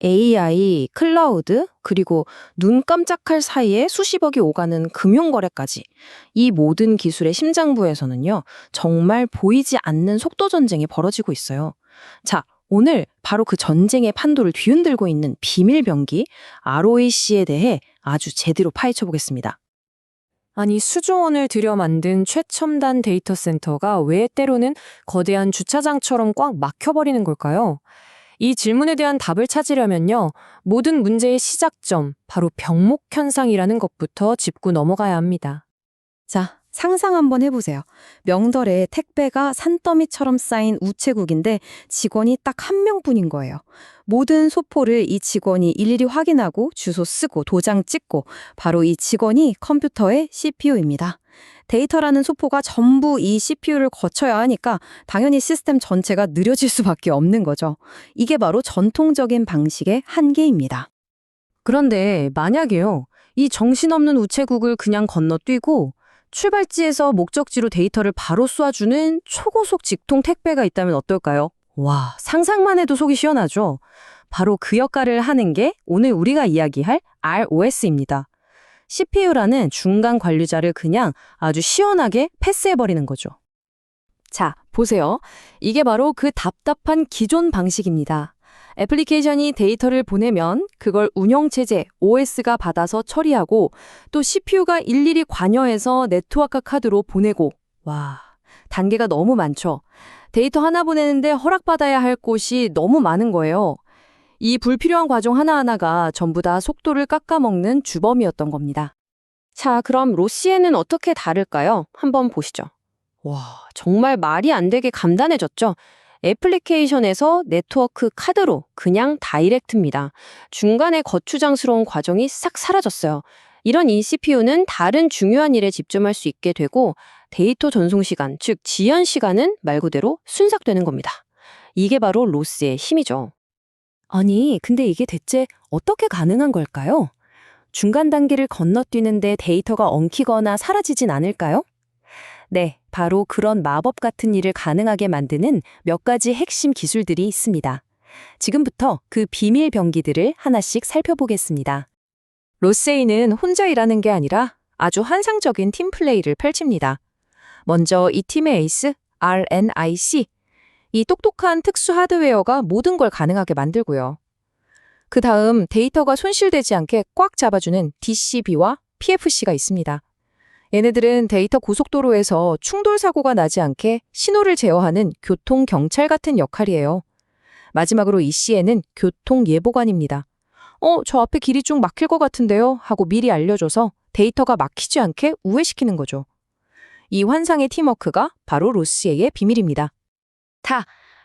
AI, 클라우드, 그리고 눈 깜짝할 사이에 수십억이 오가는 금융거래까지 이 모든 기술의 심장부에서는요, 정말 보이지 않는 속도 전쟁이 벌어지고 있어요. 자, 오늘 바로 그 전쟁의 판도를 뒤흔들고 있는 비밀병기 ROAC에 대해 아주 제대로 파헤쳐 보겠습니다. 아니, 수조 원을 들여 만든 최첨단 데이터 센터가 왜 때로는 거대한 주차장처럼 꽉 막혀버리는 걸까요? 이 질문에 대한 답을 찾으려면요, 모든 문제의 시작점, 바로 병목 현상이라는 것부터 짚고 넘어가야 합니다. 자, 상상 한번 해보세요. 명절에 택배가 산더미처럼 쌓인 우체국인데 직원이 딱 한 명뿐인 거예요. 모든 소포를 이 직원이 일일이 확인하고 주소 쓰고 도장 찍고 바로 이 직원이 컴퓨터의 CPU입니다. 데이터라는 소포가 전부 이 CPU를 거쳐야 하니까 당연히 시스템 전체가 느려질 수밖에 없는 거죠. 이게 바로 전통적인 방식의 한계입니다. 그런데 만약에요, 이 정신없는 우체국을 그냥 건너뛰고 출발지에서 목적지로 데이터를 바로 쏴주는 초고속 직통 택배가 있다면 어떨까요? 와, 상상만 해도 속이 시원하죠? 바로 그 역할을 하는 게 오늘 우리가 이야기할 ROS입니다. CPU라는 중간 관리자를 그냥 아주 시원하게 패스해버리는 거죠. 자, 보세요. 이게 바로 그 답답한 기존 방식입니다. 애플리케이션이 데이터를 보내면 그걸 운영체제 OS가 받아서 처리하고 또 CPU가 일일이 관여해서 네트워크 카드로 보내고, 와, 단계가 너무 많죠. 데이터 하나 보내는데 허락받아야 할 곳이 너무 많은 거예요. 이 불필요한 과정 하나하나가 전부 다 속도를 깎아먹는 주범이었던 겁니다. 자, 그럼 로시에는 어떻게 다를까요? 한번 보시죠. 와, 정말 말이 안 되게 간단해졌죠? 애플리케이션에서 네트워크 카드로 그냥 다이렉트입니다. 중간에 거추장스러운 과정이 싹 사라졌어요. 이런 이 CPU는 다른 중요한 일에 집중할 수 있게 되고 데이터 전송 시간, 즉 지연 시간은 말 그대로 순삭되는 겁니다. 이게 바로 로스의 힘이죠. 아니, 근데 이게 대체 어떻게 가능한 걸까요? 중간 단계를 건너뛰는데 데이터가 엉키거나 사라지진 않을까요? 네, 바로 그런 마법 같은 일을 가능하게 만드는 몇 가지 핵심 기술들이 있습니다. 지금부터 그 비밀 병기들을 하나씩 살펴보겠습니다. 로세이는 혼자 일하는 게 아니라 아주 환상적인 팀 플레이를 펼칩니다. 먼저 이 팀의 에이스, RNIC. 이 똑똑한 특수 하드웨어가 모든 걸 가능하게 만들고요. 그 다음 데이터가 손실되지 않게 꽉 잡아주는 DCB와 PFC가 있습니다. 얘네들은 데이터 고속도로에서 충돌 사고가 나지 않게 신호를 제어하는 교통 경찰 같은 역할이에요. 마지막으로 EC에는 교통 예보관입니다. 저 앞에 길이 좀 막힐 것 같은데요? 하고 미리 알려줘서 데이터가 막히지 않게 우회시키는 거죠. 이 환상의 팀워크가 바로 로시에의 비밀입니다.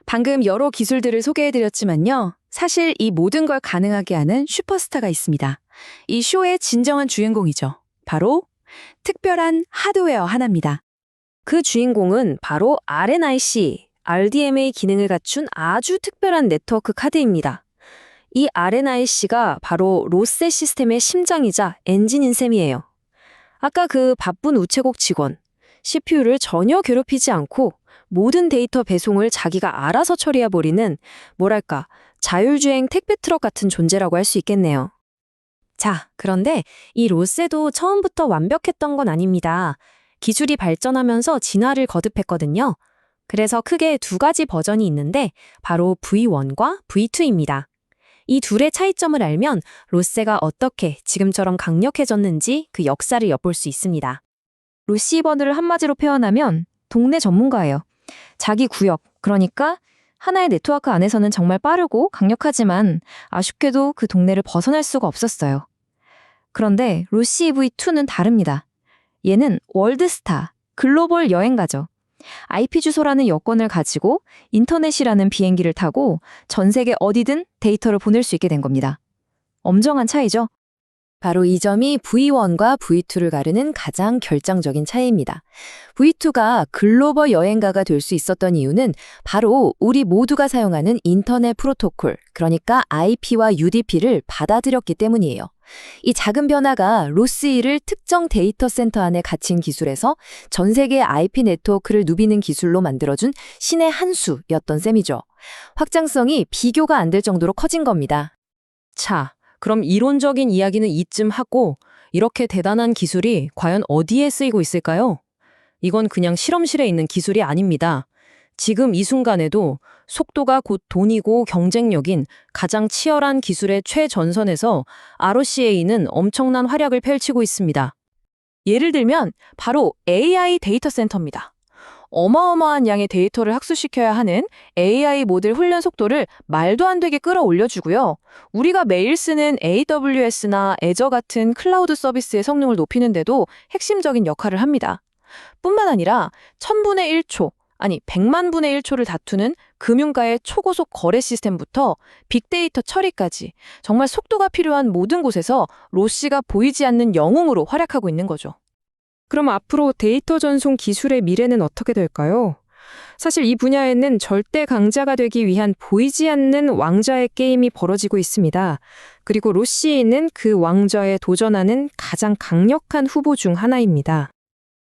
방금 여러 기술들을 소개해드렸지만요. 사실 이 모든 걸 가능하게 하는 슈퍼스타가 있습니다. 이 쇼의 진정한 주인공이죠. 바로 특별한 하드웨어 하나입니다. 그 주인공은 바로 RNIC, RDMA 기능을 갖춘 아주 특별한 네트워크 카드입니다. 이 RNIC가 바로 로세 시스템의 심장이자 엔진인 셈이에요. 아까 그 바쁜 우체국 직원, CPU를 전혀 괴롭히지 않고 모든 데이터 배송을 자기가 알아서 처리해버리는 뭐랄까 자율주행 택배 트럭 같은 존재라고 할 수 있겠네요. 자, 그런데 이 로세도 처음부터 완벽했던 건 아닙니다. 기술이 발전하면서 진화를 거듭했거든요. 그래서 크게 두 가지 버전이 있는데 바로 V1과 V2입니다. 이 둘의 차이점을 알면 로세가 어떻게 지금처럼 강력해졌는지 그 역사를 엿볼 수 있습니다. 로시버드를 한마디로 표현하면 동네 전문가예요. 자기 구역, 그러니까 하나의 네트워크 안에서는 정말 빠르고 강력하지만 아쉽게도 그 동네를 벗어날 수가 없었어요. 그런데 로시 EV2는 다릅니다. 얘는 월드스타, 글로벌 여행가죠. IP 주소라는 여권을 가지고 인터넷이라는 비행기를 타고 전 세계 어디든 데이터를 보낼 수 있게 된 겁니다. 엄정한 차이죠? 바로 이 점이 V1과 V2를 가르는 가장 결정적인 차이입니다. V2가 글로벌 여행가가 될 수 있었던 이유는 바로 우리 모두가 사용하는 인터넷 프로토콜, 그러니까 IP와 UDP를 받아들였기 때문이에요. 이 작은 변화가 로스1을 특정 데이터 센터 안에 갇힌 기술에서 전 세계의 IP 네트워크를 누비는 기술로 만들어준 신의 한 수였던 셈이죠. 확장성이 비교가 안 될 정도로 커진 겁니다. 자, 그럼 이론적인 이야기는 이쯤 하고 이렇게 대단한 기술이 과연 어디에 쓰이고 있을까요? 이건 그냥 실험실에 있는 기술이 아닙니다. 지금 이 순간에도 속도가 곧 돈이고 경쟁력인 가장 치열한 기술의 최전선에서 ROCA는 엄청난 활약을 펼치고 있습니다. 예를 들면 바로 AI 데이터 센터입니다. 어마어마한 양의 데이터를 학습시켜야 하는 AI 모델 훈련 속도를 말도 안 되게 끌어올려주고요. 우리가 매일 쓰는 AWS나 애저 같은 클라우드 서비스의 성능을 높이는데도 핵심적인 역할을 합니다. 뿐만 아니라 1000분의 1초, 아니 100만 분의 1초를 다투는 금융가의 초고속 거래 시스템부터 빅데이터 처리까지 정말 속도가 필요한 모든 곳에서 로시가 보이지 않는 영웅으로 활약하고 있는 거죠. 그럼 앞으로 데이터 전송 기술의 미래는 어떻게 될까요? 사실 이 분야에는 절대 강자가 되기 위한 보이지 않는 왕좌의 게임이 벌어지고 있습니다. 그리고 로시는 그 왕좌에 도전하는 가장 강력한 후보 중 하나입니다.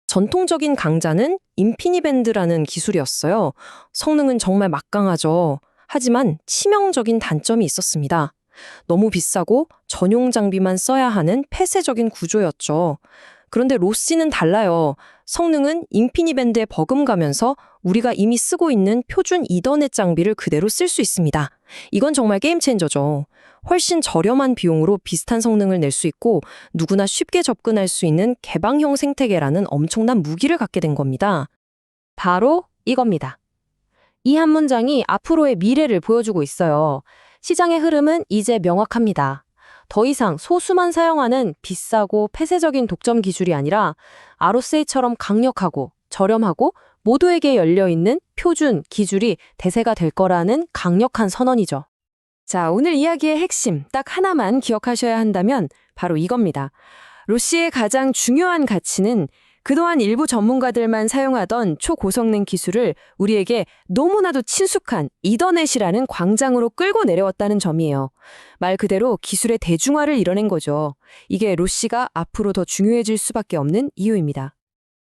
전통적인 강자는 인피니밴드라는 기술이었어요. 성능은 정말 막강하죠. 하지만 치명적인 단점이 있었습니다. 너무 비싸고 전용 장비만 써야 하는 폐쇄적인 구조였죠. 그런데 로시는 달라요. 성능은 인피니밴드에 버금가면서 우리가 이미 쓰고 있는 표준 이더넷 장비를 그대로 쓸 수 있습니다. 이건 정말 게임 체인저죠. 훨씬 저렴한 비용으로 비슷한 성능을 낼 수 있고 누구나 쉽게 접근할 수 있는 개방형 생태계라는 엄청난 무기를 갖게 된 겁니다. 바로 이겁니다. 이 한 문장이 앞으로의 미래를 보여주고 있어요. 시장의 흐름은 이제 명확합니다. 더 이상 소수만 사용하는 비싸고 폐쇄적인 독점 기술이 아니라 ROCA처럼 강력하고 저렴하고 모두에게 열려있는 표준 기술이 대세가 될 거라는 강력한 선언이죠. 자, 오늘 이야기의 핵심 딱 하나만 기억하셔야 한다면 바로 이겁니다. 로시의 가장 중요한 가치는 그동안 일부 전문가들만 사용하던 초고성능 기술을 우리에게 너무나도 친숙한 이더넷이라는 광장으로 끌고 내려왔다는 점이에요. 말 그대로 기술의 대중화를 이뤄낸 거죠. 이게 로시가 앞으로 더 중요해질 수밖에 없는 이유입니다.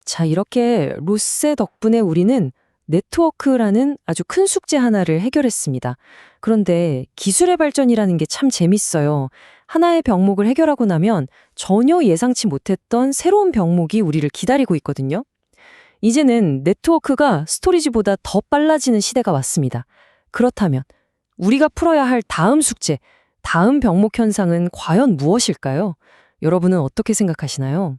자, 이렇게 로스 덕분에 우리는 네트워크라는 아주 큰 숙제 하나를 해결했습니다. 그런데 기술의 발전이라는 게 참 재밌어요. 하나의 병목을 해결하고 나면 전혀 예상치 못했던 새로운 병목이 우리를 기다리고 있거든요. 이제는 네트워크가 스토리지보다 더 빨라지는 시대가 왔습니다. 그렇다면 우리가 풀어야 할 다음 숙제, 다음 병목 현상은 과연 무엇일까요? 여러분은 어떻게 생각하시나요?